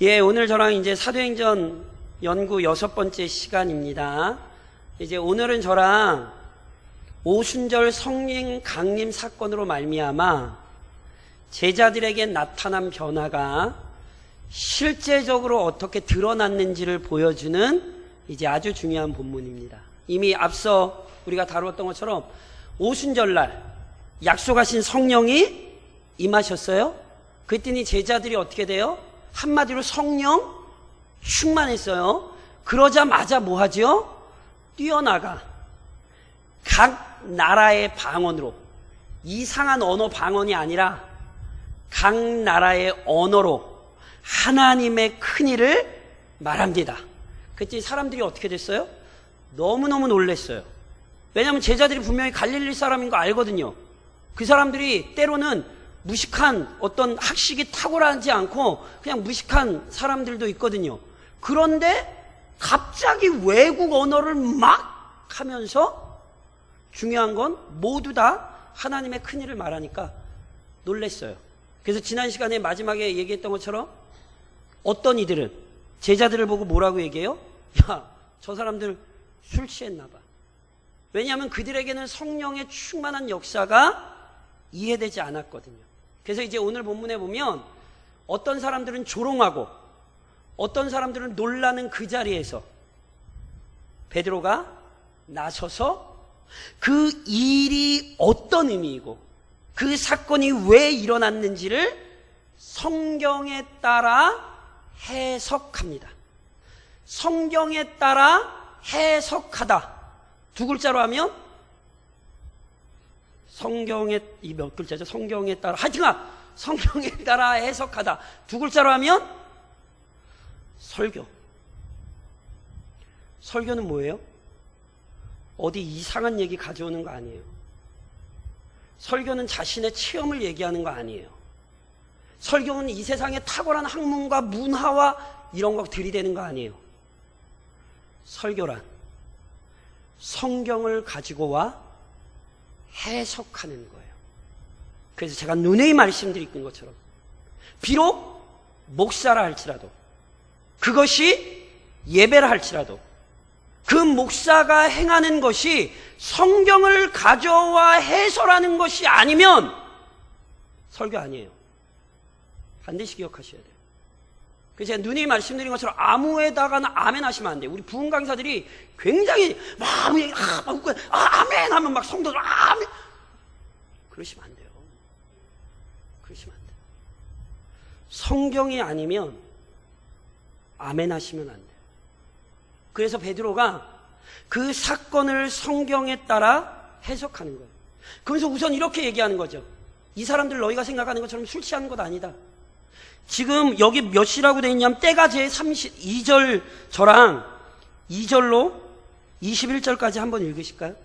예, 오늘 저랑 이제 사도행전 연구 6번째 시간입니다. 이제 오늘은 저랑 오순절 성령 강림 사건으로 말미암아 제자들에게 나타난 변화가 실제적으로 어떻게 드러났는지를 보여주는 이제 아주 중요한 본문입니다. 이미 앞서 우리가 다루었던 것처럼 오순절날 약속하신 성령이 임하셨어요. 그랬더니 제자들이 어떻게 돼요? 한마디로 성령 충만했어요. 그러자마자 뭐 하죠? 뛰어나가 각 나라의 방언으로, 이상한 언어 방언이 아니라 각 나라의 언어로 하나님의 큰일을 말합니다. 그때 사람들이 어떻게 됐어요? 너무너무 놀랐어요. 왜냐하면 제자들이 분명히 갈릴리 사람인 거 알거든요. 그 사람들이 때로는 무식한 어떤 학식이 탁월하지 않고 그냥 무식한 사람들도 있거든요. 그런데 갑자기 외국 언어를 막 하면서 중요한 건 모두 다 하나님의 큰일을 말하니까 놀랐어요. 그래서 지난 시간에 마지막에 얘기했던 것처럼 어떤 이들은 제자들을 보고 뭐라고 얘기해요? 야, 저 사람들 술 취했나 봐. 왜냐하면 그들에게는 성령의 충만한 역사가 이해되지 않았거든요. 그래서 이제 오늘 본문에 보면 어떤 사람들은 조롱하고 어떤 사람들은 놀라는 그 자리에서 베드로가 나서서 그 일이 어떤 의미이고 그 사건이 왜 일어났는지를 성경에 따라 해석합니다. 성경에 따라 해석하다. 두 글자로 하면 성경에, 이 몇 글자죠? 성경에 따라, 하여튼 성경에 따라 해석하다. 두 글자로 하면 설교. 설교는 뭐예요? 어디 이상한 얘기 가져오는 거 아니에요. 설교는 자신의 체험을 얘기하는 거 아니에요. 설교는 이 세상의 탁월한 학문과 문화와 이런 거 들이대는 거 아니에요. 설교란 성경을 가지고 와 해석하는 거예요. 그래서 제가 누누이 말씀드린 것처럼 비록 목사라 할지라도, 그것이 예배라 할지라도 그 목사가 행하는 것이 성경을 가져와 해설하는 것이 아니면 설교 아니에요. 반드시 기억하셔야 돼요. 그래서 제가 누누이 말씀드린 것처럼 아무에다가는 아멘 하시면 안 돼요. 우리 부흥 강사들이 굉장히 막 아멘 하면 막 성도들 아멘, 그러시면 안 돼요. 그러시면 안 돼요. 성경이 아니면 아멘 하시면 안 돼요. 그래서 베드로가 그 사건을 성경에 따라 해석하는 거예요. 그래서 우선 이렇게 얘기하는 거죠. 이 사람들 너희가 생각하는 것처럼 술 취하는 것 아니다. 지금 여기 몇 시라고 되어 있냐면 때가 제2절, 저랑 2절로 21절까지 한번 읽으실까요?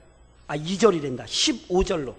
2절이란다. 15절로.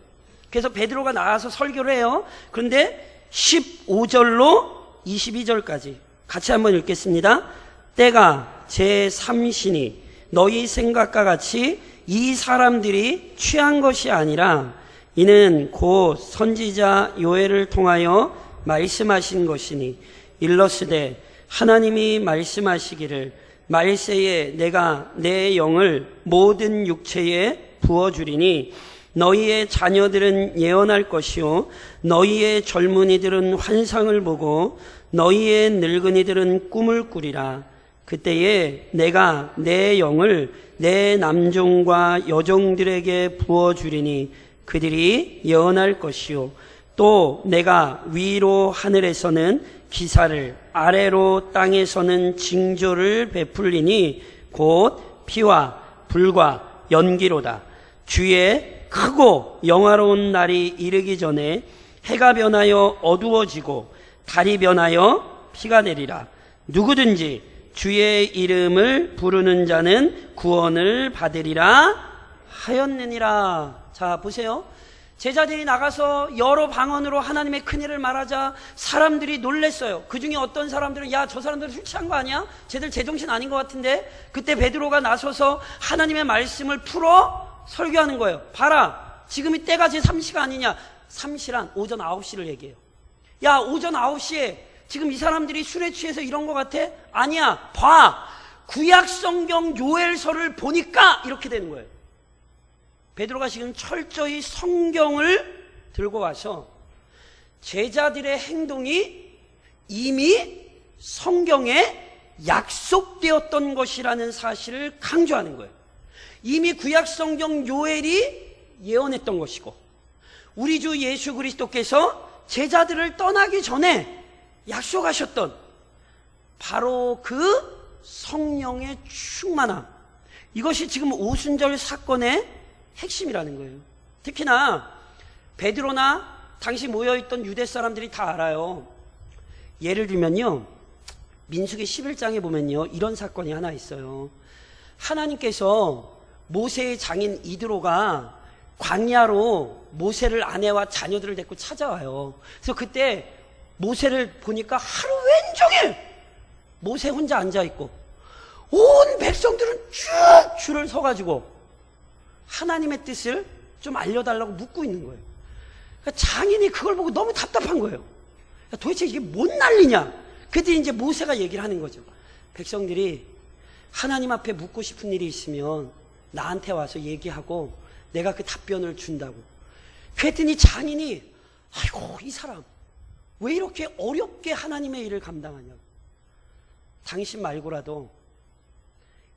그래서 베드로가 나와서 설교를 해요. 그런데 15절로 22절까지 같이 한번 읽겠습니다. 때가 제3시니 너희 생각과 같이 이 사람들이 취한 것이 아니라 이는 곧 선지자 요엘을 통하여 말씀하신 것이니 일러스되 하나님이 말씀하시기를 말세에 내가 내 영을 모든 육체에 부어주리니 너희의 자녀들은 예언할 것이요 너희의 젊은이들은 환상을 보고 너희의 늙은이들은 꿈을 꾸리라. 그때에 내가 내 영을 내 남종과 여종들에게 부어주리니 그들이 예언할 것이요 또 내가 위로 하늘에서는 기사를, 아래로 땅에서는 징조를 베풀리니 곧 피와 불과 연기로다. 주의 크고 영화로운 날이 이르기 전에 해가 변하여 어두워지고 달이 변하여 피가 내리라. 누구든지 주의 이름을 부르는 자는 구원을 받으리라 하였느니라. 자, 보세요. 제자들이 나가서 여러 방언으로 하나님의 큰일을 말하자 사람들이 놀랬어요. 그 중에 어떤 사람들은 야, 저 사람들은 술 취한 거 아니야? 쟤들 제정신 아닌 것 같은데? 그때 베드로가 나서서 하나님의 말씀을 풀어 설교하는 거예요. 봐라, 지금이 때가 제3시가 아니냐. 3시란 오전 9시를 얘기해요. 야, 오전 9시에 지금 이 사람들이 술에 취해서 이런 것 같아? 아니야. 봐. 구약성경 요엘서를 보니까 이렇게 되는 거예요. 베드로가 지금 철저히 성경을 들고 와서 제자들의 행동이 이미 성경에 약속되었던 것이라는 사실을 강조하는 거예요. 이미 구약성경 요엘이 예언했던 것이고, 우리 주 예수 그리스도께서 제자들을 떠나기 전에 약속하셨던 바로 그 성령의 충만함, 이것이 지금 오순절 사건의 핵심이라는 거예요. 특히나 베드로나 당시 모여있던 유대 사람들이 다 알아요. 예를 들면요, 민수기 11장에 보면요, 이런 사건이 하나 있어요. 하나님께서 모세의 장인 이드로가 광야로 모세를 아내와 자녀들을 데리고 찾아와요. 그래서 그때 모세를 보니까 하루 왼종일 모세 혼자 앉아있고 온 백성들은 쭉 줄을 서가지고 하나님의 뜻을 좀 알려달라고 묻고 있는 거예요. 그러니까 장인이 그걸 보고 너무 답답한 거예요. 도대체 이게 뭔 난리냐? 그때 이제 모세가 얘기를 하는 거죠. 백성들이 하나님 앞에 묻고 싶은 일이 있으면 나한테 와서 얘기하고 내가 그 답변을 준다고. 그랬더니 장인이, 아이고, 이 사람 왜 이렇게 어렵게 하나님의 일을 감당하냐? 당신 말고라도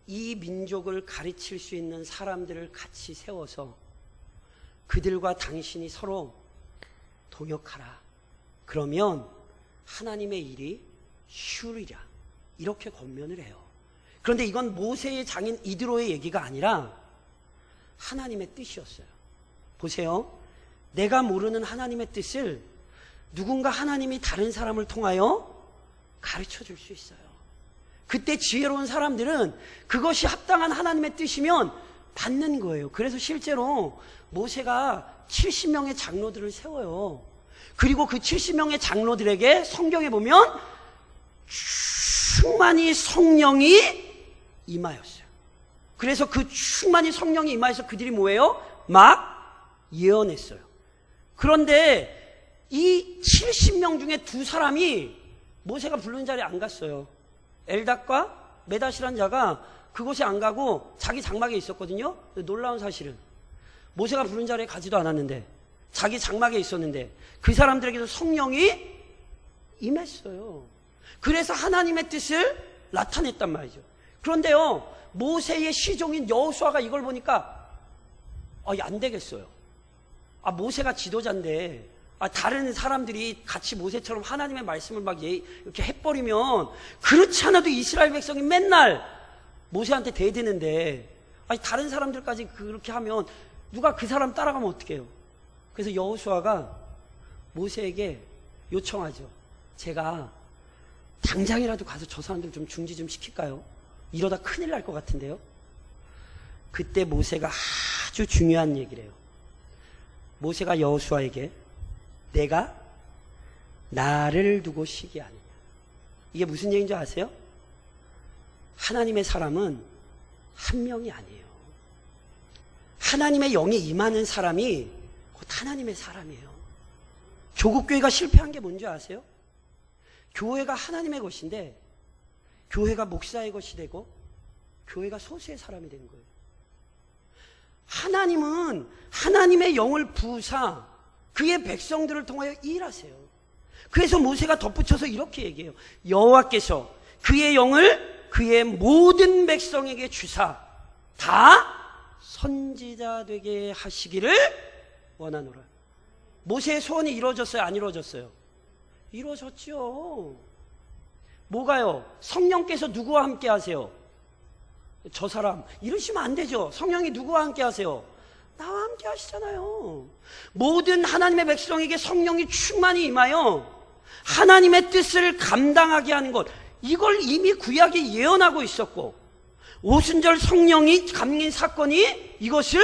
이 민족을 가르칠 수 있는 사람들을 같이 세워서 그들과 당신이 서로 동역하라. 그러면 하나님의 일이 쉬우리라. 이렇게 권면을 해요. 그런데 이건 모세의 장인 이드로의 얘기가 아니라 하나님의 뜻이었어요. 보세요. 내가 모르는 하나님의 뜻을 누군가 하나님이 다른 사람을 통하여 가르쳐 줄 수 있어요. 그때 지혜로운 사람들은 그것이 합당한 하나님의 뜻이면 받는 거예요. 그래서 실제로 모세가 70명의 장로들을 세워요. 그리고 그 70명의 장로들에게 성경에 보면 충만히 성령이 임하였어요. 그래서 그 충만히 성령이 임하여서 그들이 뭐예요? 막 예언했어요. 그런데 이 70명 중에 두 사람이 모세가 부르는 자리에 안 갔어요. 엘닷과 메닷이라는 자가 그곳에 안 가고 자기 장막에 있었거든요. 놀라운 사실은 모세가 부른 자리에 가지도 않았는데 자기 장막에 있었는데 그 사람들에게도 성령이 임했어요. 그래서 하나님의 뜻을 나타냈단 말이죠. 그런데요, 모세의 시종인 여호수아가 이걸 보니까 안 되겠어요. 모세가 지도자인데 다른 사람들이 같이 모세처럼 하나님의 말씀을 막 이렇게 해버리면 그렇지 않아도 이스라엘 백성이 맨날 모세한테 대드는데 다른 사람들까지 그렇게 하면 누가 그 사람 따라가면 어떡해요? 그래서 여호수아가 모세에게 요청하죠. 제가 당장이라도 가서 저 사람들 좀 중지 좀 시킬까요? 이러다 큰일 날 것 같은데요. 그때 모세가 아주 중요한 얘기를 해요. 모세가 여호수아에게 내가 나를 두고 시기하느냐. 이게 무슨 얘기인지 아세요? 하나님의 사람은 한 명이 아니에요. 하나님의 영이 임하는 사람이 곧 하나님의 사람이에요. 조국교회가 실패한 게 뭔지 아세요? 교회가 하나님의 것인데 교회가 목사의 것이 되고 교회가 소수의 사람이 된 거예요. 하나님은 하나님의 영을 부으사 그의 백성들을 통하여 일하세요. 그래서 모세가 덧붙여서 이렇게 얘기해요. 여호와께서 그의 영을 그의 모든 백성에게 주사 다 선지자 되게 하시기를 원하노라. 모세의 소원이 이루어졌어요? 안 이루어졌어요? 이루어졌죠. 뭐가요? 성령께서 누구와 함께 하세요? 저 사람 이러시면 안 되죠. 성령이 누구와 함께 하세요? 나와 함께 하시잖아요. 모든 하나님의 백성에게 성령이 충만히 임하여 하나님의 뜻을 감당하게 하는 것, 이걸 이미 구약이 예언하고 있었고 오순절 성령이 감긴 사건이 이것을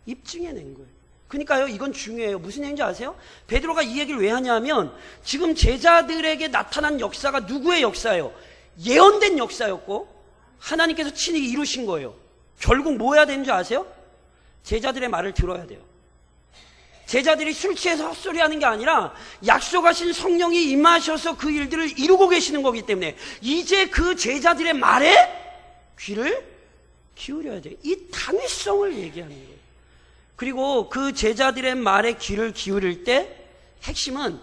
입증해낸 거예요. 그러니까요, 이건 중요해요. 무슨 얘기인지 아세요? 베드로가 이 얘기를 왜 하냐면 지금 제자들에게 나타난 역사가 누구의 역사예요? 예언된 역사였고 하나님께서 친히 이루신 거예요. 결국 뭐 해야 되는 줄 아세요? 제자들의 말을 들어야 돼요. 제자들이 술 취해서 헛소리하는 게 아니라 약속하신 성령이 임하셔서 그 일들을 이루고 계시는 거기 때문에 이제 그 제자들의 말에 귀를 기울여야 돼요. 이 당위성을 얘기하는 거예요. 그리고 그 제자들의 말에 귀를 기울일 때 핵심은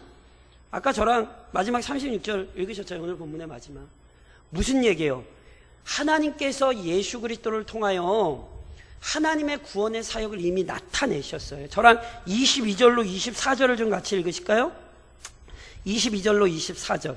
아까 저랑 마지막 36절 읽으셨잖아요. 오늘 본문의 마지막. 무슨 얘기예요? 하나님께서 예수 그리스도를 통하여 하나님의 구원의 사역을 이미 나타내셨어요. 저랑 22절로 24절을 좀 같이 읽으실까요? 22절로 24절.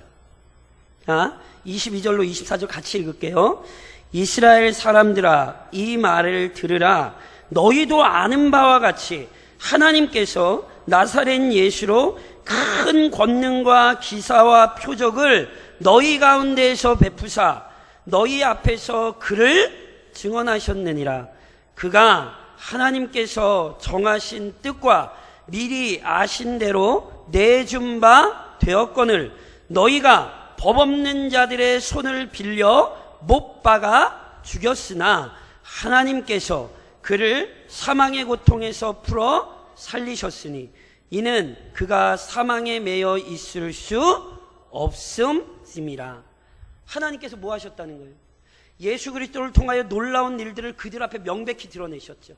22절로 24절 같이 읽을게요. 이스라엘 사람들아, 이 말을 들으라. 너희도 아는 바와 같이 하나님께서 나사렛 예수로 큰 권능과 기사와 표적을 너희 가운데에서 베푸사 너희 앞에서 그를 증언하셨느니라. 그가 하나님께서 정하신 뜻과 미리 아신 대로 내준 바 되었거늘 너희가 법 없는 자들의 손을 빌려 못 박아 죽였으나 하나님께서 그를 사망의 고통에서 풀어 살리셨으니 이는 그가 사망에 매여 있을 수 없음이라. 하나님께서 뭐 하셨다는 거예요? 예수 그리스도를 통하여 놀라운 일들을 그들 앞에 명백히 드러내셨죠.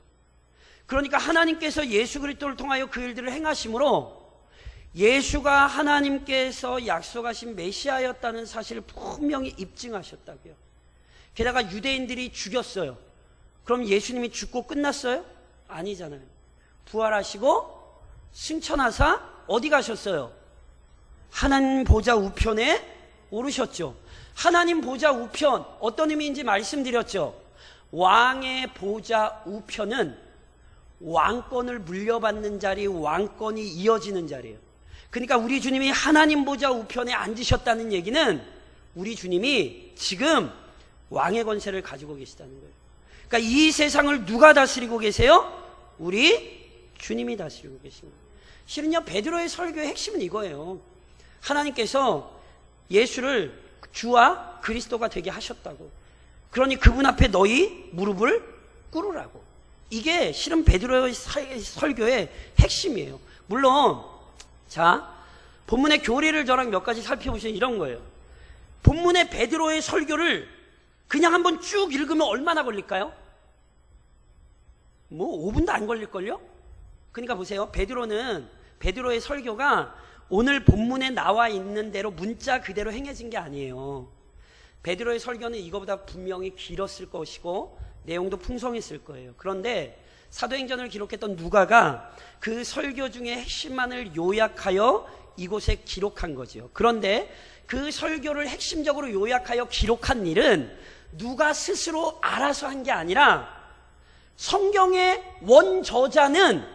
그러니까 하나님께서 예수 그리스도를 통하여 그 일들을 행하심으로 예수가 하나님께서 약속하신 메시아였다는 사실을 분명히 입증하셨다고요. 게다가 유대인들이 죽였어요. 그럼 예수님이 죽고 끝났어요? 아니잖아요. 부활하시고 승천하사 어디 가셨어요? 하나님 보좌 우편에 오르셨죠. 하나님 보좌 우편, 어떤 의미인지 말씀드렸죠. 왕의 보좌 우편은 왕권을 물려받는 자리, 왕권이 이어지는 자리예요. 그러니까 우리 주님이 하나님 보좌 우편에 앉으셨다는 얘기는 우리 주님이 지금 왕의 권세를 가지고 계시다는 거예요. 그러니까 이 세상을 누가 다스리고 계세요? 우리 주님이 다스리고 계신 거예요. 실은요, 베드로의 설교의 핵심은 이거예요. 하나님께서 예수를 주와 그리스도가 되게 하셨다고. 그러니 그분 앞에 너희 무릎을 꿇으라고. 이게 실은 베드로의 설교의 핵심이에요. 물론 자, 본문의 교리를 저랑 몇 가지 살펴보시면 이런 거예요. 본문의 베드로의 설교를 그냥 한번 쭉 읽으면 얼마나 걸릴까요? 뭐 5분도 안 걸릴걸요? 그러니까 보세요. 베드로의 설교가 오늘 본문에 나와 있는 대로 문자 그대로 행해진 게 아니에요. 베드로의 설교는 이거보다 분명히 길었을 것이고 내용도 풍성했을 거예요. 그런데 사도행전을 기록했던 누가가 그 설교 중에 핵심만을 요약하여 이곳에 기록한 거죠. 그런데 그 설교를 핵심적으로 요약하여 기록한 일은 누가 스스로 알아서 한 게 아니라 성경의 원저자는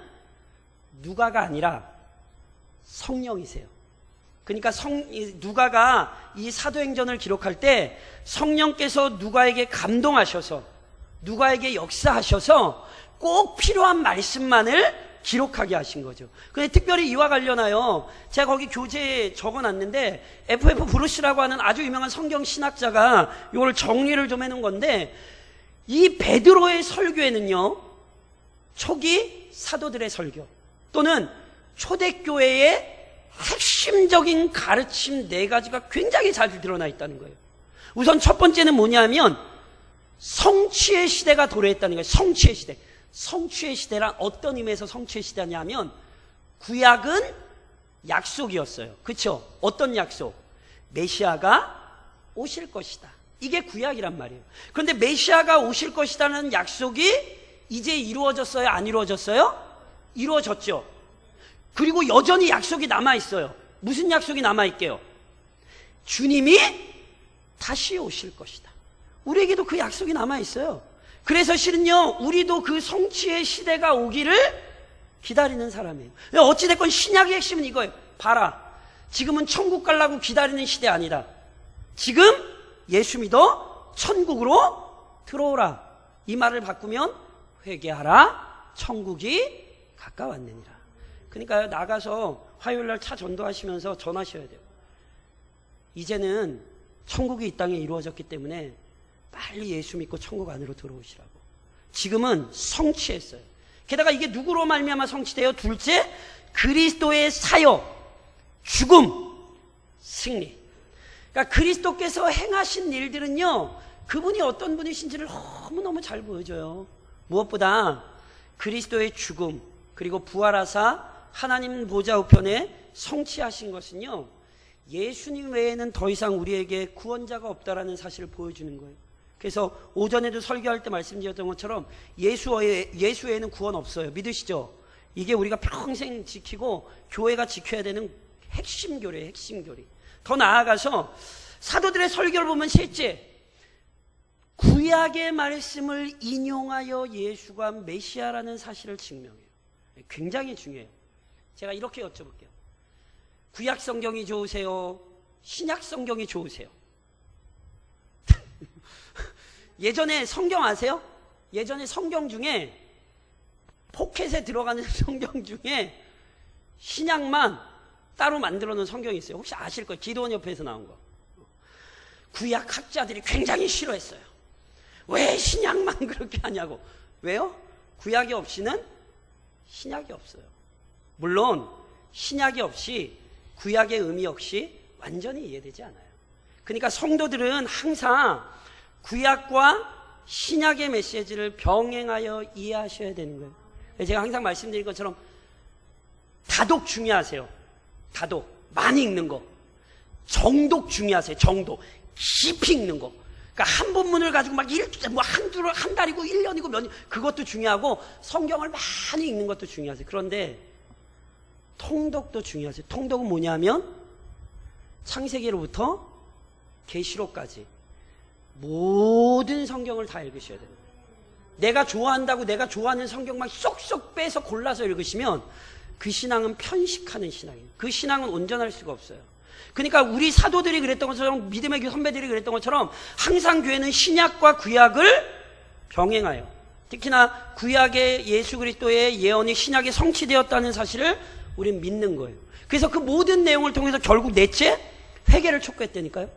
누가가 아니라 성령이세요. 그러니까 누가가 이 사도행전을 기록할 때 성령께서 누가에게 감동하셔서 누가에게 역사하셔서 꼭 필요한 말씀만을 기록하게 하신 거죠. 근데 특별히 이와 관련하여 제가 거기 교재에 적어놨는데 F.F. 브루스라고 하는 아주 유명한 성경 신학자가 이걸 정리를 좀 해놓은 건데 이 베드로의 설교에는요 초기 사도들의 설교 또는 초대교회의 핵심적인 가르침 4가지가 굉장히 잘 드러나 있다는 거예요. 우선 첫 번째는 뭐냐면 성취의 시대가 도래했다는 거예요. 성취의 시대. 성취의 시대란 어떤 의미에서 성취의 시대냐면 구약은 약속이었어요. 그렇죠? 어떤 약속? 메시아가 오실 것이다. 이게 구약이란 말이에요. 그런데 메시아가 오실 것이라는 약속이 이제 이루어졌어요? 안 이루어졌어요? 이루어졌죠. 그리고 여전히 약속이 남아있어요. 무슨 약속이 남아있게요? 주님이 다시 오실 것이다. 우리에게도 그 약속이 남아있어요. 그래서 실은요 우리도 그 성취의 시대가 오기를 기다리는 사람이에요. 어찌됐건 신약의 핵심은 이거예요. 봐라, 지금은 천국 가려고 기다리는 시대 아니다. 지금 예수 믿어 천국으로 들어오라. 이 말을 바꾸면 회개하라, 천국이 가까웠느니라. 그러니까 나가서 화요일날 차 전도하시면서 전하셔야 돼요. 이제는 천국이 이 땅에 이루어졌기 때문에 빨리 예수 믿고 천국 안으로 들어오시라고. 지금은 성취했어요. 게다가 이게 누구로 말미암아 성취돼요? 둘째, 그리스도의 사역, 죽음, 승리. 그러니까 그리스도께서 행하신 일들은요, 그분이 어떤 분이신지를 너무너무 잘 보여줘요. 무엇보다 그리스도의 죽음, 그리고 부활하사 하나님 보좌 우편에 성취하신 것은요, 예수님 외에는 더 이상 우리에게 구원자가 없다라는 사실을 보여주는 거예요. 그래서 오전에도 설교할 때 말씀드렸던 것처럼 예수 외에는 구원 없어요. 믿으시죠? 이게 우리가 평생 지키고 교회가 지켜야 되는 핵심 교리예요. 핵심 교리. 더 나아가서 사도들의 설교를 보면 셋째, 구약의 말씀을 인용하여 예수가 메시아라는 사실을 증명해요. 굉장히 중요해요. 제가 이렇게 여쭤볼게요. 구약 성경이 좋으세요? 신약 성경이 좋으세요? 예전에 성경 아세요? 예전에 성경 중에 포켓에 들어가는 성경 중에 신약만 따로 만들어 놓은 성경이 있어요. 혹시 아실 거예요? 기도원 옆에서 나온 거. 구약 학자들이 굉장히 싫어했어요. 왜 신약만 그렇게 하냐고. 왜요? 구약이 없이는 신약이 없어요. 물론 신약이 없이 구약의 의미 역시 완전히 이해되지 않아요. 그러니까 성도들은 항상 구약과 신약의 메시지를 병행하여 이해하셔야 되는 거예요. 제가 항상 말씀드린 것처럼 다독 중요하세요. 다독, 많이 읽는 거. 정독 중요하세요. 정독, 깊이 읽는 거. 그러니까 한 본문을 가지고 막 한 달이고 1년이고 몇 년, 그것도 중요하고 성경을 많이 읽는 것도 중요하세요. 그런데 통독도 중요하세요. 통독은 뭐냐면 창세기로부터 계시록까지 모든 성경을 다 읽으셔야 됩니다. 내가 좋아한다고 내가 좋아하는 성경만 쏙쏙 빼서 골라서 읽으시면 그 신앙은 편식하는 신앙이에요. 그 신앙은 온전할 수가 없어요. 그러니까 우리 사도들이 그랬던 것처럼, 믿음의 교 선배들이 그랬던 것처럼 항상 교회는 신약과 구약을 병행하여, 특히나 구약의 예수 그리스도의 예언이 신약에 성취되었다는 사실을 우리는 믿는 거예요. 그래서 그 모든 내용을 통해서 결국 넷째, 회개를 촉구했다니까요.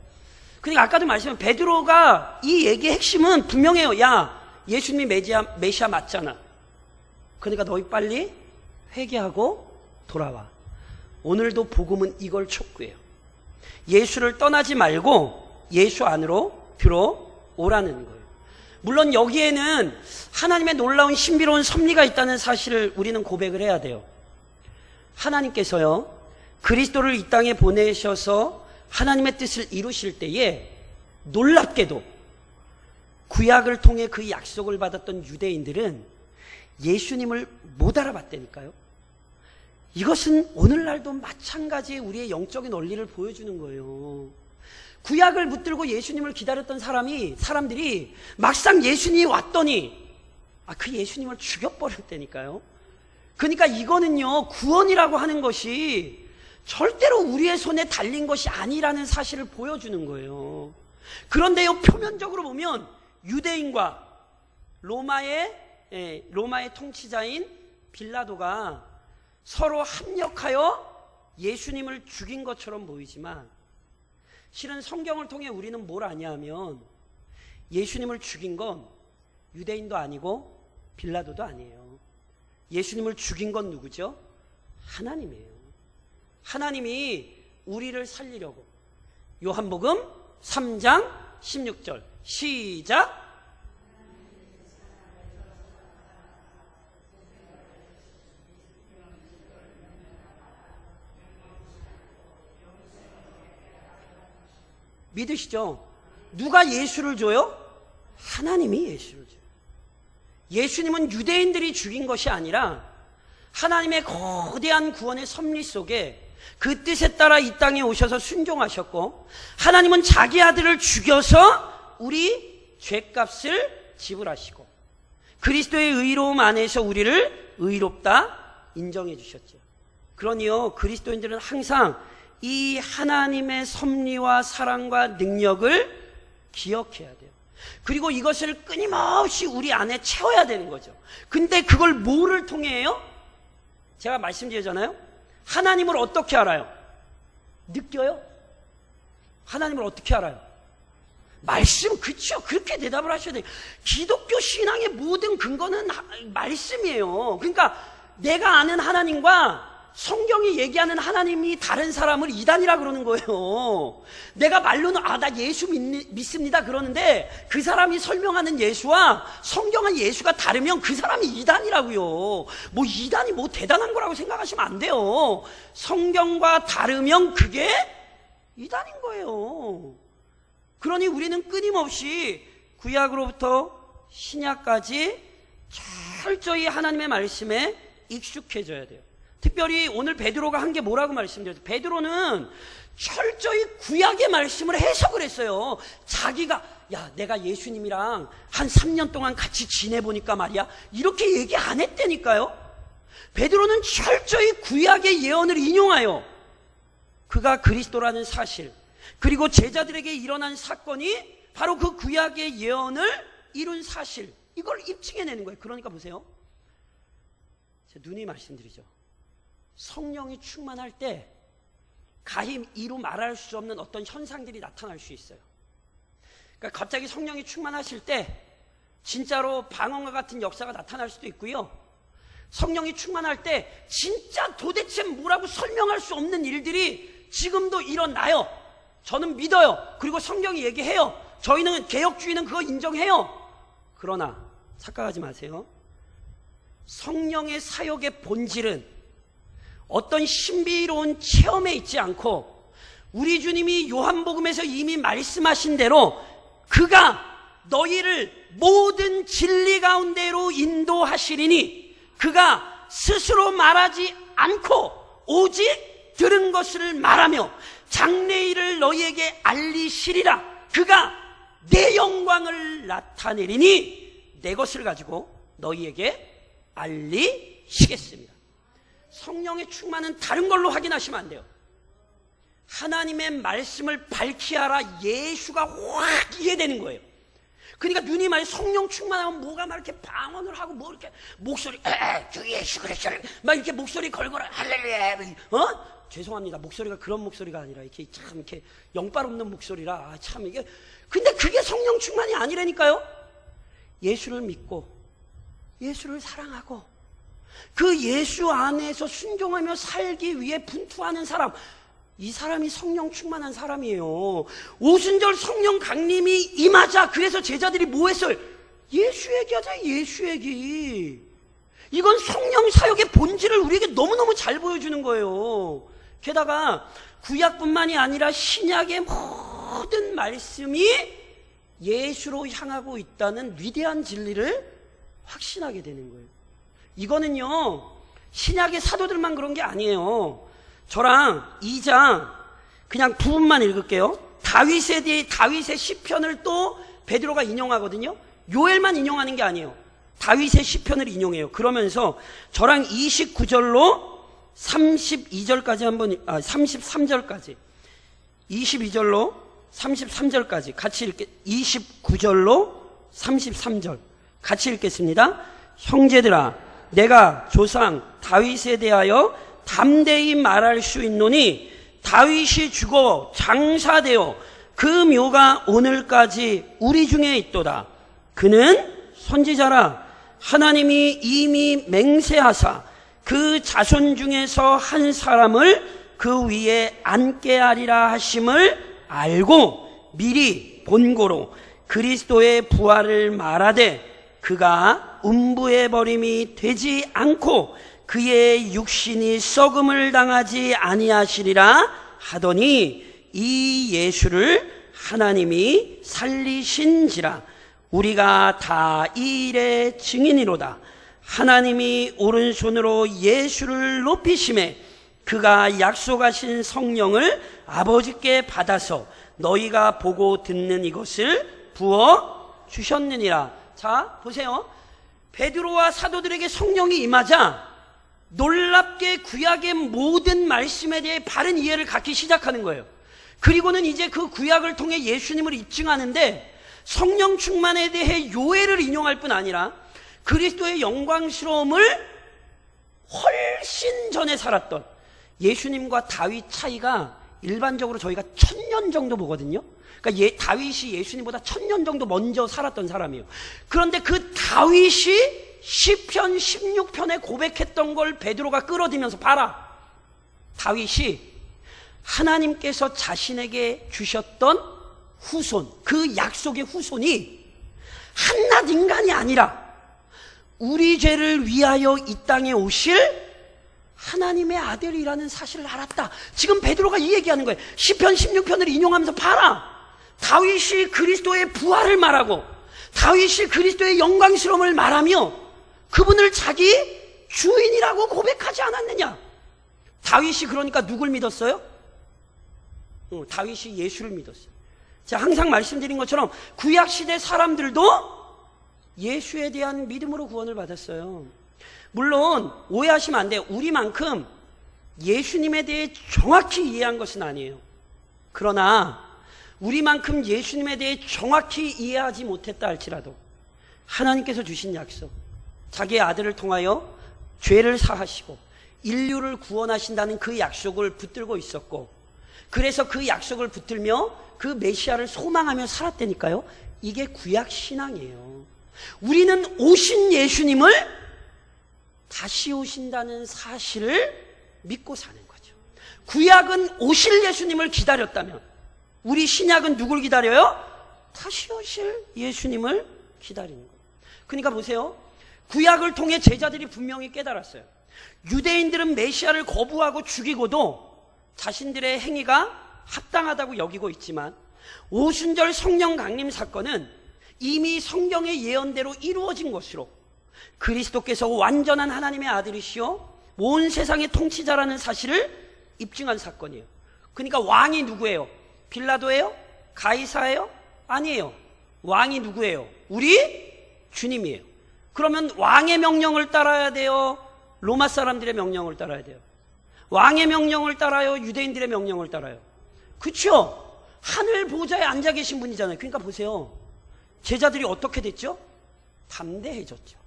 그러니까 아까도 말씀한 베드로가 이 얘기의 핵심은 분명해요. 야, 예수님이 메시아 맞잖아. 그러니까 너희 빨리 회개하고 돌아와. 오늘도 복음은 이걸 촉구해요. 예수를 떠나지 말고 예수 안으로 들어오라는 거예요. 물론 여기에는 하나님의 놀라운 신비로운 섭리가 있다는 사실을 우리는 고백을 해야 돼요. 하나님께서요, 그리스도를 이 땅에 보내셔서 하나님의 뜻을 이루실 때에 놀랍게도 구약을 통해 그 약속을 받았던 유대인들은 예수님을 못 알아봤다니까요. 이것은 오늘날도 마찬가지의 우리의 영적인 원리를 보여주는 거예요. 구약을 붙들고 예수님을 기다렸던 사람들이 막상 예수님이 왔더니 그 예수님을 죽여버렸다니까요. 그러니까 이거는요, 구원이라고 하는 것이 절대로 우리의 손에 달린 것이 아니라는 사실을 보여주는 거예요. 그런데요, 표면적으로 보면 유대인과 로마의 통치자인 빌라도가 서로 합력하여 예수님을 죽인 것처럼 보이지만, 실은 성경을 통해 우리는 뭘 아냐면 예수님을 죽인 건 유대인도 아니고 빌라도도 아니에요. 예수님을 죽인 건 누구죠? 하나님이에요. 하나님이 우리를 살리려고. 요한복음 3장 16절 시작. 믿으시죠? 누가 예수를 줘요? 하나님이 예수를 줘요. 예수님은 유대인들이 죽인 것이 아니라 하나님의 거대한 구원의 섭리 속에 그 뜻에 따라 이 땅에 오셔서 순종하셨고, 하나님은 자기 아들을 죽여서 우리 죄값을 지불하시고 그리스도의 의로움 안에서 우리를 의롭다 인정해 주셨죠. 그러니요, 그리스도인들은 항상 이 하나님의 섭리와 사랑과 능력을 기억해야 돼요. 그리고 이것을 끊임없이 우리 안에 채워야 되는 거죠. 근데 그걸 뭐를 통해 해요? 제가 말씀드렸잖아요. 하나님을 어떻게 알아요? 느껴요? 하나님을 어떻게 알아요? 말씀, 그쵸. 그렇게 대답을 하셔야 돼요. 기독교 신앙의 모든 근거는 말씀이에요. 그러니까 내가 아는 하나님과 성경이 얘기하는 하나님이 다른 사람을 이단이라 그러는 거예요. 내가 말로는 나 예수 믿습니다 그러는데 그 사람이 설명하는 예수와 성경의 예수가 다르면 그 사람이 이단이라고요. 뭐 이단이 뭐 대단한 거라고 생각하시면 안 돼요. 성경과 다르면 그게 이단인 거예요. 그러니 우리는 끊임없이 구약으로부터 신약까지 철저히 하나님의 말씀에 익숙해져야 돼요. 특별히 오늘 베드로가 한 게 뭐라고 말씀드렸어요? 베드로는 철저히 구약의 말씀을 해석을 했어요. 자기가 내가 예수님이랑 한 3년 동안 같이 지내보니까 말이야 이렇게 얘기 안 했다니까요. 베드로는 철저히 구약의 예언을 인용하여 그가 그리스도라는 사실, 그리고 제자들에게 일어난 사건이 바로 그 구약의 예언을 이룬 사실, 이걸 입증해내는 거예요. 그러니까 보세요. 제가 누누이 말씀드리죠. 성령이 충만할 때 가히 이루 말할 수 없는 어떤 현상들이 나타날 수 있어요. 그러니까 갑자기 성령이 충만하실 때 진짜로 방언과 같은 역사가 나타날 수도 있고요. 성령이 충만할 때 진짜 도대체 뭐라고 설명할 수 없는 일들이 지금도 일어나요. 저는 믿어요. 그리고 성경이 얘기해요. 저희는 개혁주의는 그거 인정해요. 그러나 착각하지 마세요. 성령의 사역의 본질은 어떤 신비로운 체험에 있지 않고 우리 주님이 요한복음에서 이미 말씀하신 대로 그가 너희를 모든 진리 가운데로 인도하시리니 그가 스스로 말하지 않고 오직 들은 것을 말하며 장래일을 너희에게 알리시리라. 그가 내 영광을 나타내리니 내 것을 가지고 너희에게 알리시겠습니다. 성령의 충만은 다른 걸로 확인하시면 안 돼요. 하나님의 말씀을 밝히 하라. 예수가 확 이해되는 거예요. 그러니까 눈이 많이 성령 충만하면 뭐가 막 이렇게 방언을 하고 뭐 이렇게 목소리 주 예수 그리스도 막 이렇게 목소리 걸거라 할렐루야 죄송합니다. 목소리가 그런 목소리가 아니라 이렇게 참 이렇게 영빨 없는 목소리라 참 이게 근데 그게 성령 충만이 아니라니까요. 예수를 믿고 예수를 사랑하고 그 예수 안에서 순종하며 살기 위해 분투하는 사람, 이 사람이 성령 충만한 사람이에요. 오순절 성령 강림이 임하자 그래서 제자들이 뭐 했어요? 예수 얘기하자. 예수 얘기. 이건 성령 사역의 본질을 우리에게 너무너무 잘 보여주는 거예요. 게다가 구약뿐만이 아니라 신약의 모든 말씀이 예수로 향하고 있다는 위대한 진리를 확신하게 되는 거예요. 이거는요 신약의 사도들만 그런 게 아니에요. 저랑 2장 그냥 부분만 읽을게요. 다윗의 시편을 또 베드로가 인용하거든요. 요엘만 인용하는 게 아니에요. 다윗의 시편을 인용해요. 그러면서 저랑 29절로 32절까지 한번 33절까지 22절로 33절까지 같이 읽게 29절로 33절 같이 읽겠습니다. 형제들아 내가 조상 다윗에 대하여 담대히 말할 수 있노니 다윗이 죽어 장사되어 그 묘가 오늘까지 우리 중에 있도다. 그는 선지자라 하나님이 이미 맹세하사 그 자손 중에서 한 사람을 그 위에 앉게 하리라 하심을 알고 미리 본고로 그리스도의 부활을 말하되 그가 음부의 버림이 되지 않고 그의 육신이 썩음을 당하지 아니하시리라 하더니 이 예수를 하나님이 살리신지라. 우리가 다 이 일의 증인이로다. 하나님이 오른손으로 예수를 높이심에 그가 약속하신 성령을 아버지께 받아서 너희가 보고 듣는 이것을 부어 주셨느니라. 자 보세요. 베드로와 사도들에게 성령이 임하자 놀랍게 구약의 모든 말씀에 대해 바른 이해를 갖기 시작하는 거예요. 그리고는 이제 그 구약을 통해 예수님을 입증하는데 성령 충만에 대해 요엘을 인용할 뿐 아니라 그리스도의 영광스러움을 훨씬 전에 살았던 예수님과 다윗 차이가 일반적으로 저희가 1000년 정도 보거든요. 그러니까 다윗이 예수님보다 1000년 정도 먼저 살았던 사람이에요. 그런데 그 다윗이 시편 16편에 고백했던 걸 베드로가 끌어들면서 봐라. 다윗이 하나님께서 자신에게 주셨던 후손, 그 약속의 후손이 한낱 인간이 아니라 우리 죄를 위하여 이 땅에 오실 하나님의 아들이라는 사실을 알았다. 지금 베드로가 이 얘기하는 거예요. 시편 16편을 인용하면서 봐라. 다윗이 그리스도의 부활을 말하고 다윗이 그리스도의 영광스러움을 말하며 그분을 자기 주인이라고 고백하지 않았느냐. 다윗이 그러니까 누굴 믿었어요? 다윗이 예수를 믿었어요. 제가 항상 말씀드린 것처럼 구약시대 사람들도 예수에 대한 믿음으로 구원을 받았어요. 물론 오해하시면 안 돼요. 우리만큼 예수님에 대해 정확히 이해한 것은 아니에요. 그러나 우리만큼 예수님에 대해 정확히 이해하지 못했다 할지라도 하나님께서 주신 약속, 자기의 아들을 통하여 죄를 사하시고 인류를 구원하신다는 그 약속을 붙들고 있었고, 그래서 그 약속을 붙들며 그 메시아를 소망하며 살았다니까요. 이게 구약 신앙이에요. 우리는 오신 예수님을 다시 오신다는 사실을 믿고 사는 거죠. 구약은 오실 예수님을 기다렸다면 우리 신약은 누굴 기다려요? 다시 오실 예수님을 기다리는 거예요. 그러니까 보세요. 구약을 통해 제자들이 분명히 깨달았어요. 유대인들은 메시아를 거부하고 죽이고도 자신들의 행위가 합당하다고 여기고 있지만 오순절 성령 강림 사건은 이미 성경의 예언대로 이루어진 것으로 그리스도께서 완전한 하나님의 아들이시요 온 세상의 통치자라는 사실을 입증한 사건이에요. 그러니까 왕이 누구예요? 빌라도예요? 가이사예요? 아니에요. 왕이 누구예요? 우리 주님이에요. 그러면 왕의 명령을 따라야 돼요? 로마 사람들의 명령을 따라야 돼요? 왕의 명령을 따라요? 유대인들의 명령을 따라요? 그렇죠? 하늘 보좌에 앉아 계신 분이잖아요. 그러니까 보세요. 제자들이 어떻게 됐죠? 담대해졌죠.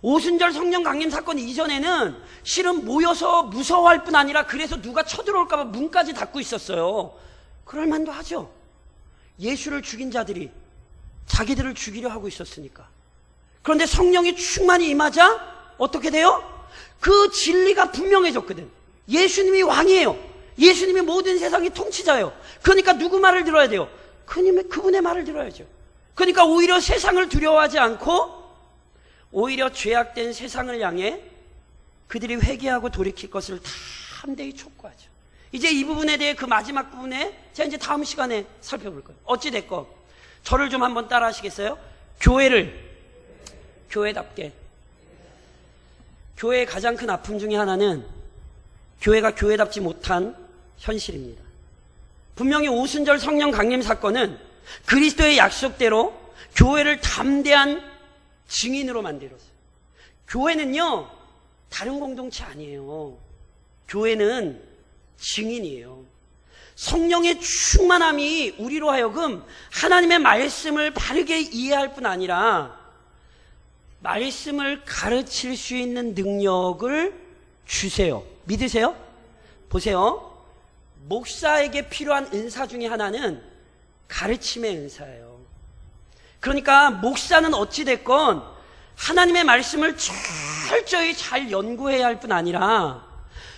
오순절 성령 강림 사건 이전에는 실은 모여서 무서워할 뿐 아니라 그래서 누가 쳐들어올까 봐 문까지 닫고 있었어요. 그럴 만도 하죠. 예수를 죽인 자들이 자기들을 죽이려 하고 있었으니까. 그런데 성령이 충만히 임하자 어떻게 돼요? 그 진리가 분명해졌거든. 예수님이 왕이에요. 예수님이 모든 세상의 통치자예요. 그러니까 누구 말을 들어야 돼요? 그분의 말을 들어야죠. 그러니까 오히려 세상을 두려워하지 않고 오히려 죄악된 세상을 향해 그들이 회개하고 돌이킬 것을 담대히 촉구하죠. 이제 이 부분에 대해 그 마지막 부분에 제가 이제 다음 시간에 살펴볼 거예요. 어찌됐건 저를 좀 한번 따라 하시겠어요? 교회답게. 교회의 가장 큰 아픔 중에 하나는 교회가 교회답지 못한 현실입니다. 분명히 오순절 성령 강림 사건은 그리스도의 약속대로 교회를 담대한 증인으로 만들었어요. 교회는요, 다른 공동체 아니에요. 교회는 증인이에요. 성령의 충만함이 우리로 하여금 하나님의 말씀을 바르게 이해할 뿐 아니라 말씀을 가르칠 수 있는 능력을 주세요. 믿으세요? 보세요. 목사에게 필요한 은사 중에 하나는 가르침의 은사예요. 그러니까 목사는 어찌됐건 하나님의 말씀을 철저히 잘 연구해야 할 뿐 아니라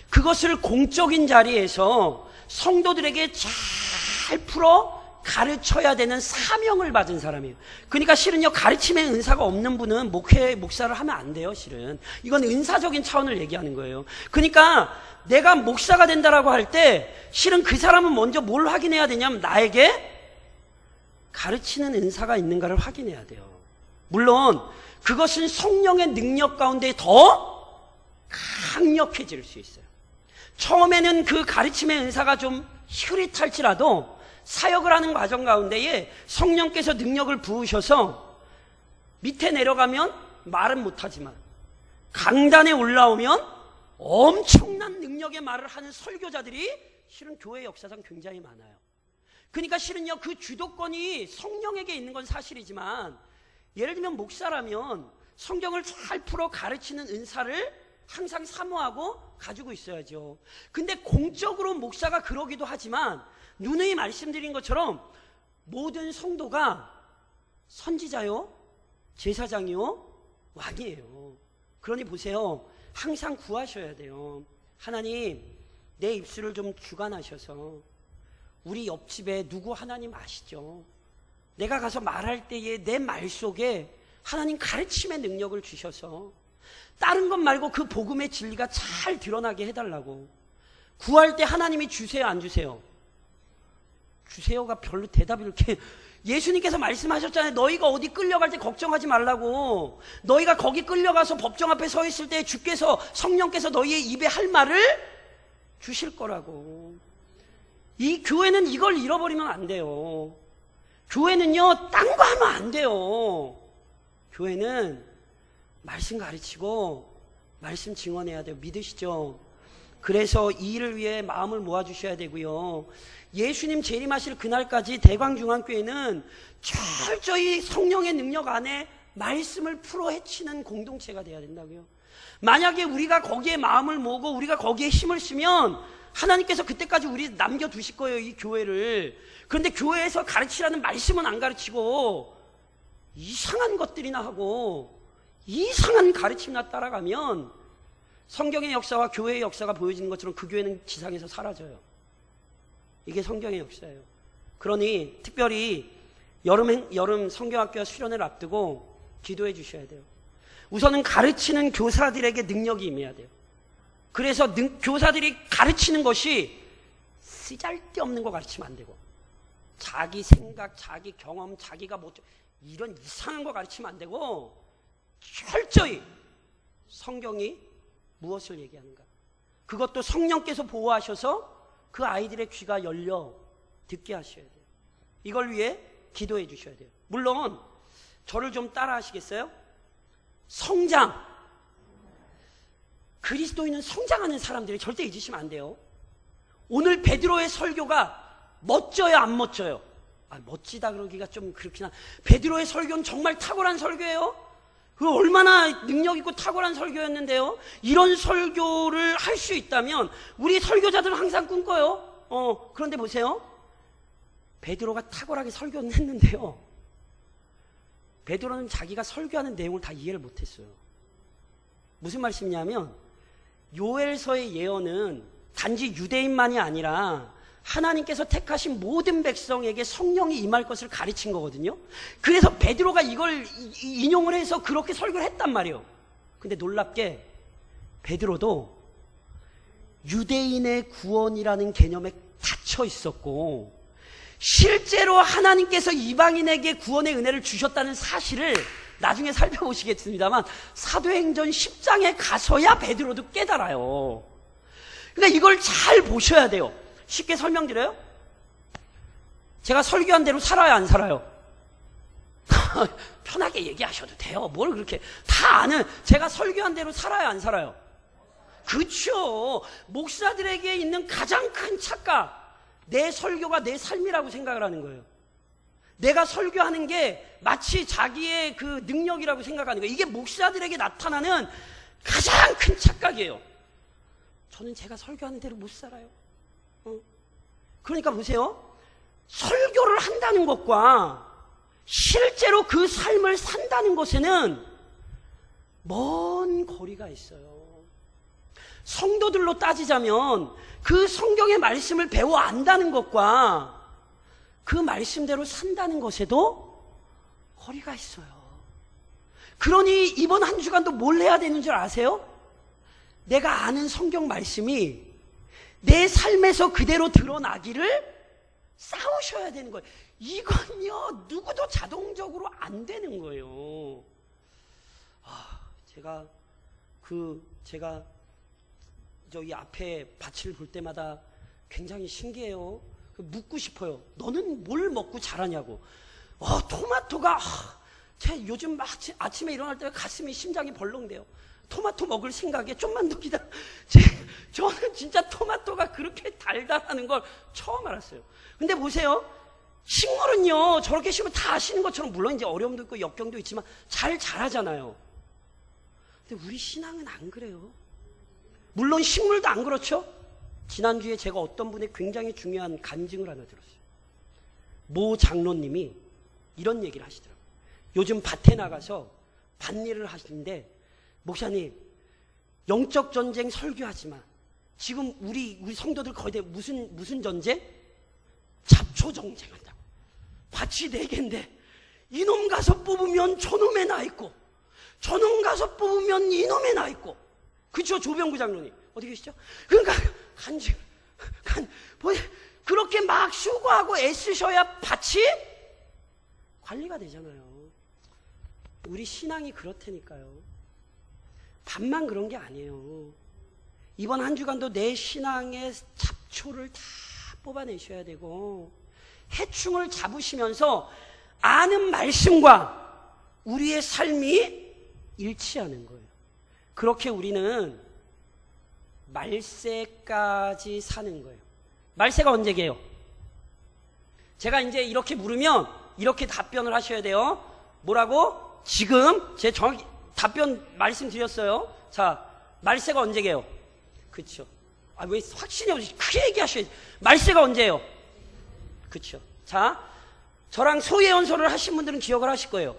그것을 공적인 자리에서 성도들에게 잘 풀어 가르쳐야 되는 사명을 받은 사람이에요. 그러니까 실은요, 가르침의 은사가 없는 분은 목사를 하면 안 돼요, 실은. 이건 은사적인 차원을 얘기하는 거예요. 그러니까 내가 목사가 된다라고 할 때 실은 그 사람은 먼저 뭘 확인해야 되냐면 나에게 가르치는 은사가 있는가를 확인해야 돼요. 물론 그것은 성령의 능력 가운데 더 강력해질 수 있어요. 처음에는 그 가르침의 은사가 좀 흐릿할지라도 사역을 하는 과정 가운데에 성령께서 능력을 부으셔서 밑에 내려가면 말은 못하지만 강단에 올라오면 엄청난 능력의 말을 하는 설교자들이 실은 교회 역사상 굉장히 많아요. 그러니까 실은요, 그 주도권이 성령에게 있는 건 사실이지만 예를 들면 목사라면 성경을 잘 풀어 가르치는 은사를 항상 사모하고 가지고 있어야죠. 근데 공적으로 목사가 그러기도 하지만 누누이 말씀드린 것처럼 모든 성도가 선지자요, 제사장이요, 왕이에요. 그러니 보세요. 항상 구하셔야 돼요. 하나님, 내 입술을 좀 주관하셔서 우리 옆집에 누구 하나님 아시죠? 내가 가서 말할 때에 내 말 속에 하나님 가르침의 능력을 주셔서 다른 것 말고 그 복음의 진리가 잘 드러나게 해달라고. 구할 때 하나님이 주세요, 안 주세요? 주세요가 별로 대답이 이렇게. 예수님께서 말씀하셨잖아요. 너희가 어디 끌려갈 때 걱정하지 말라고. 너희가 거기 끌려가서 법정 앞에 서 있을 때 주께서, 성령께서 너희의 입에 할 말을 주실 거라고. 이 교회는 이걸 잃어버리면 안 돼요. 교회는요, 딴 거 하면 안 돼요. 교회는 말씀 가르치고 말씀 증언해야 돼요. 믿으시죠? 그래서 이 일을 위해 마음을 모아주셔야 되고요. 예수님 재림하실 그날까지 대광중앙교회는 철저히 성령의 능력 안에 말씀을 풀어 헤치는 공동체가 돼야 된다고요. 만약에 우리가 거기에 마음을 모으고 우리가 거기에 힘을 쓰면 하나님께서 그때까지 우리 남겨두실 거예요, 이 교회를. 그런데 교회에서 가르치라는 말씀은 안 가르치고 이상한 것들이나 하고 이상한 가르침이나 따라가면 성경의 역사와 교회의 역사가 보여지는 것처럼 그 교회는 지상에서 사라져요. 이게 성경의 역사예요. 그러니 특별히 여름 성경학교와 수련회를 앞두고 기도해 주셔야 돼요. 우선은 가르치는 교사들에게 능력이 임해야 돼요. 그래서 교사들이 가르치는 것이 쓰잘데없는 거 가르치면 안 되고, 자기 생각, 자기 경험, 자기가 뭐 이런 이상한 거 가르치면 안 되고, 철저히 성경이 무엇을 얘기하는가, 그것도 성령께서 보호하셔서 그 아이들의 귀가 열려 듣게 하셔야 돼요. 이걸 위해 기도해 주셔야 돼요. 물론 저를 좀 따라 하시겠어요? 성장. 그리스도인은 성장하는 사람들이 절대 잊으시면 안 돼요. 오늘 베드로의 설교가 멋져요, 안 멋져요? 멋지다 그러기가 좀 그렇긴 한. 베드로의 설교는 정말 탁월한 설교예요. 그 얼마나 능력 있고 탁월한 설교였는데요. 이런 설교를 할 수 있다면 우리 설교자들은 항상 꿈꿔요. 그런데 보세요. 베드로가 탁월하게 설교는 했는데요. 베드로는 자기가 설교하는 내용을 다 이해를 못했어요. 무슨 말씀이냐면 요엘서의 예언은 단지 유대인만이 아니라 하나님께서 택하신 모든 백성에게 성령이 임할 것을 가르친 거거든요. 그래서 베드로가 이걸 인용을 해서 그렇게 설교를 했단 말이에요. 근데 놀랍게 베드로도 유대인의 구원이라는 개념에 닫혀 있었고, 실제로 하나님께서 이방인에게 구원의 은혜를 주셨다는 사실을 나중에 살펴보시겠습니다만 사도행전 10장에 가서야 베드로도 깨달아요. 그러니까 이걸 잘 보셔야 돼요. 쉽게 설명드려요? 제가 설교한 대로 살아요, 안 살아요? 편하게 얘기하셔도 돼요. 뭘 그렇게 다 아는. 제가 설교한 대로 살아요, 안 살아요? 그렇죠. 목사들에게 있는 가장 큰 착각, 내 설교가 내 삶이라고 생각을 하는 거예요. 내가 설교하는 게 마치 자기의 그 능력이라고 생각하는 거예요. 이게 목사들에게 나타나는 가장 큰 착각이에요. 저는 제가 설교하는 대로 못 살아요. 그러니까 보세요. 설교를 한다는 것과 실제로 그 삶을 산다는 것에는 먼 거리가 있어요. 성도들로 따지자면 그 성경의 말씀을 배워 안다는 것과 그 말씀대로 산다는 것에도 거리가 있어요. 그러니 이번 한 주간도 뭘 해야 되는 줄 아세요? 내가 아는 성경 말씀이 내 삶에서 그대로 드러나기를 싸우셔야 되는 거예요. 이건요, 누구도 자동적으로 안 되는 거예요. 제가 저기 앞에 밭을 볼 때마다 굉장히 신기해요. 묻고 싶어요. 너는 뭘 먹고 자라냐고. 토마토가, 제가 요즘 아침에 일어날 때 가슴이, 심장이 벌렁대요. 토마토 먹을 생각에 좀만 더 기다려. 저는 진짜 토마토가 그렇게 달달하는 걸 처음 알았어요. 근데 보세요. 식물은요, 저렇게 심으면 다 아시는 것처럼, 물론 이제 어려움도 있고 역경도 있지만 잘 자라잖아요. 근데 우리 신앙은 안 그래요. 물론 식물도 안 그렇죠? 지난주에 제가 어떤 분의 굉장히 중요한 간증을 하나 들었어요. 모 장로님이 이런 얘기를 하시더라고요. 요즘 밭에 나가서 밭일을 하시는데, 목사님, 영적 전쟁 설교하지만 지금 우리 성도들 거의 다 무슨 전쟁? 잡초 전쟁한다고. 밭이 4개인데 이놈 가서 뽑으면 저놈에 나 있고, 저놈 가서 뽑으면 이놈에 나 있고. 그쵸? 조병구 장로님 어디 계시죠? 그러니까 그렇게 막 수고하고 애쓰셔야 밭이 관리가 되잖아요. 우리 신앙이 그렇다니까요. 밭만 그런 게 아니에요. 이번 한 주간도 내 신앙의 잡초를 다 뽑아내셔야 되고, 해충을 잡으시면서 아는 말씀과 우리의 삶이 일치하는 거예요. 그렇게 우리는 말세까지 사는 거예요. 말세가 언제게요? 제가 이제 이렇게 물으면 이렇게 답변을 하셔야 돼요. 뭐라고? 지금 제 정확히 답변 말씀드렸어요. 자, 말세가 언제게요? 그쵸? 왜 확신이 없이 크게 얘기하셔야지. 말세가 언제예요? 그쵸? 자, 저랑 소예언서를 하신 분들은 기억을 하실 거예요.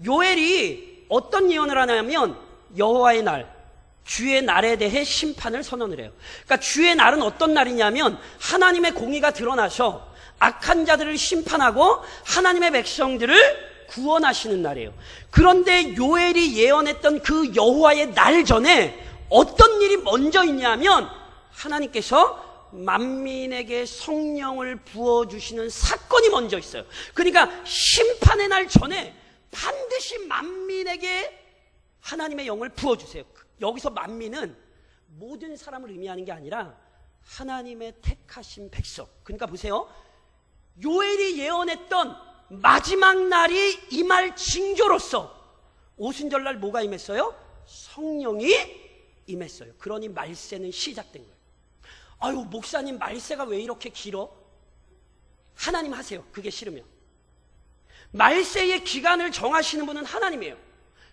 요엘이 어떤 예언을 하냐면 여호와의 날, 주의 날에 대해 심판을 선언을 해요. 그러니까 주의 날은 어떤 날이냐면 하나님의 공의가 드러나셔 악한 자들을 심판하고 하나님의 백성들을 구원하시는 날이에요. 그런데 요엘이 예언했던 그 여호와의 날 전에 어떤 일이 먼저 있냐면 하나님께서 만민에게 성령을 부어주시는 사건이 먼저 있어요. 그러니까 심판의 날 전에 반드시 만민에게 하나님의 영을 부어주세요. 여기서 만민은 모든 사람을 의미하는 게 아니라 하나님의 택하신 백성. 그러니까 보세요. 요엘이 예언했던 마지막 날이 임할 징조로서 오순절날 뭐가 임했어요? 성령이 임했어요. 그러니 말세는 시작된 거예요. 아유, 목사님 말세가 왜 이렇게 길어? 하나님 하세요. 그게 싫으면. 말세의 기간을 정하시는 분은 하나님이에요.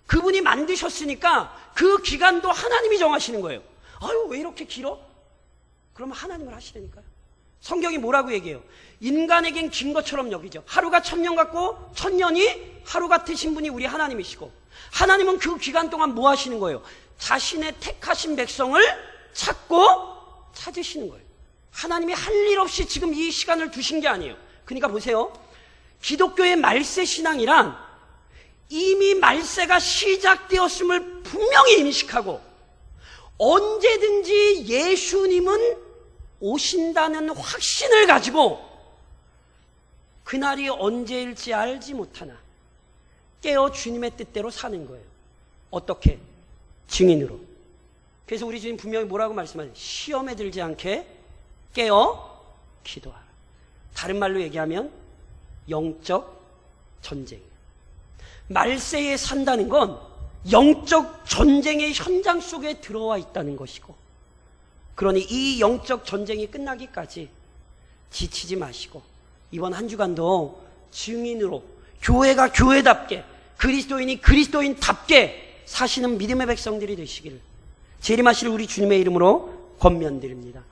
그분이 만드셨으니까 그 기간도 하나님이 정하시는 거예요. 아유, 왜 이렇게 길어? 그러면 하나님을 하시라니까요. 성경이 뭐라고 얘기해요? 인간에겐 긴 것처럼 여기죠. 하루가 1000년 같고 1000년이 하루 같으신 분이 우리 하나님이시고, 하나님은 그 기간 동안 뭐 하시는 거예요? 자신의 택하신 백성을 찾고 찾으시는 거예요. 하나님이 할 일 없이 지금 이 시간을 두신 게 아니에요. 그러니까 보세요. 기독교의 말세 신앙이란 이미 말세가 시작되었음을 분명히 인식하고 언제든지 예수님은 오신다는 확신을 가지고 그날이 언제일지 알지 못하나 깨어 주님의 뜻대로 사는 거예요. 어떻게? 증인으로. 그래서 우리 주님 분명히 뭐라고 말씀하세요? 시험에 들지 않게 깨어 기도하라. 다른 말로 얘기하면 영적 전쟁이에요. 말세에 산다는 건 영적 전쟁의 현장 속에 들어와 있다는 것이고, 그러니 이 영적 전쟁이 끝나기까지 지치지 마시고 이번 한 주간도 증인으로 교회가 교회답게, 그리스도인이 그리스도인답게 사시는 믿음의 백성들이 되시기를 재림하실 우리 주님의 이름으로 권면드립니다.